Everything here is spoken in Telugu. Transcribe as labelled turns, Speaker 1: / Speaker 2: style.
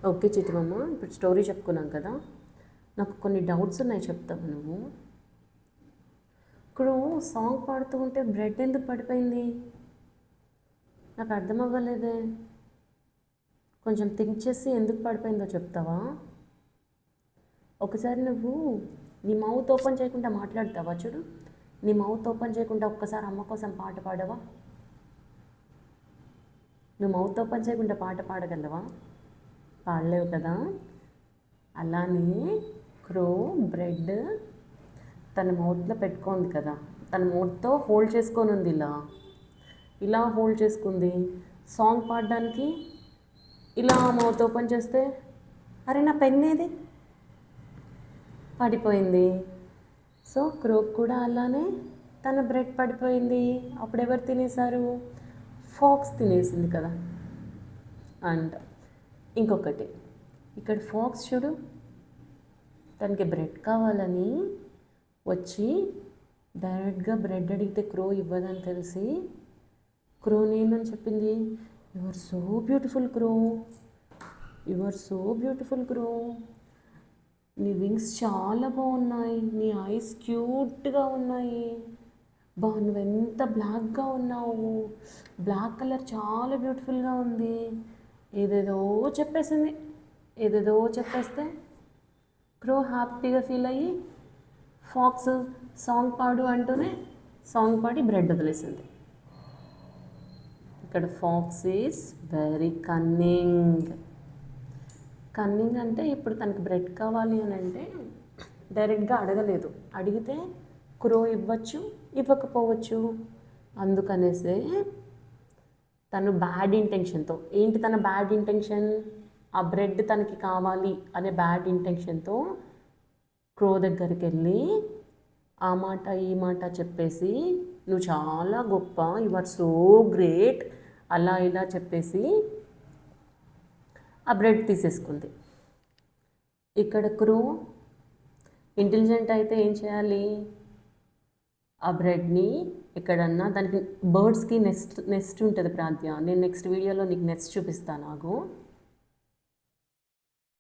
Speaker 1: ఓకే చిట్టుమమ్మ, ఇప్పుడు స్టోరీ చెప్పుకున్నాం కదా, నాకు కొన్ని డౌట్స్ ఉన్నాయి, చెప్తావు నువ్వు. ఇప్పుడు సాంగ్ పాడుతూ ఉంటే బ్రెడ్ ఎందుకు పడిపోయింది? నాకు అర్థం అవ్వలేదే. కొంచెం థింక్ చేసి ఎందుకు పడిపోయిందో చెప్తావా? ఒకసారి నువ్వు నీ మౌత్ ఓపెన్ చేయకుండా మాట్లాడతావా? చూడు, నీ మౌత్ ఓపెన్ చేయకుండా ఒక్కసారి అమ్మ కోసం పాట పాడవా? నువ్వు మౌత్ ఓపెన్ చేయకుండా పాట పాడగలవా? పాడలేవు కదా. అలానే క్రో బ్రెడ్ తన మౌత్లో పెట్టుకుంది కదా, తన మౌత్తో హోల్డ్ చేసుకొని ఉంది, ఇలా ఇలా హోల్డ్ చేసుకుంది. సాంగ్ పాడడానికి ఇలా మౌత్ ఓపెన్ చేస్తే, అరే నా పెన్ ఏది, పడిపోయింది. సో క్రోక్ కూడా అలానే తన బ్రెడ్ పడిపోయింది. అప్పుడు ఎవరు తినేశారు? ఫాక్స్ తినేసింది కదా. అండ్ ఇంకొకటి, ఇక్కడ ఫాక్స్ చూడు, తనకి బ్రెడ్ కావాలని వచ్చి డైరెక్ట్గా బ్రెడ్ అడిగితే క్రో ఇవ్వదని తెలిసి క్రోని ఏమని చెప్పింది? You are so beautiful crow, you are so beautiful crow, నీ వింగ్స్ చాలా బాగున్నాయి, నీ ఐస్ క్యూట్గా ఉన్నాయి, నువ్వు ఎంత బ్లాక్గా ఉన్నావు, బ్లాక్ కలర్ చాలా బ్యూటిఫుల్గా ఉంది, ఏదేదో చెప్పేసింది. ఏదేదో చెప్పేస్తే క్రో హ్యాపీగా ఫీల్ అయ్యి ఫాక్స్ సాంగ్ పాడు అంటూనే సాంగ్ పాడి బ్రెడ్ వదిలేసింది. ఇక్కడ fox is very cunning. Cunning అంటే ఇప్పుడు తనకి బ్రెడ్ కావాలి అని అంటే డైరెక్ట్గా అడగలేదు, అడిగితే క్రో ఇవ్వచ్చు ఇవ్వకపోవచ్చు. అందుకనేసే తను బ్యాడ్ ఇంటెన్షన్తో, ఏంటి తన బ్యాడ్ ఇంటెన్షన్? ఆ బ్రెడ్ తనకి కావాలి అనే బ్యాడ్ ఇంటెన్షన్తో క్రో దగ్గరికి వెళ్ళి ఆ మాట ఈ మాట చెప్పేసి, నువ్వు చాలా గొప్ప, యు ఆర్ సో గ్రేట్, అలా ఇలా చెప్పేసి ఆ బ్రెడ్ తీసేసుకుంది. ఇక్కడ క్రో ఇంటెలిజెంట్ అయితే ఏం చేయాలి? ఆ బ్రెడ్ని ఎక్కడన్నా, దానికి బర్డ్స్కి నెస్ట్ ఉంటుంది ప్రాంత్య, నేను నెక్స్ట్ వీడియోలో నీకు నెస్ట్ చూపిస్తాను. నాకు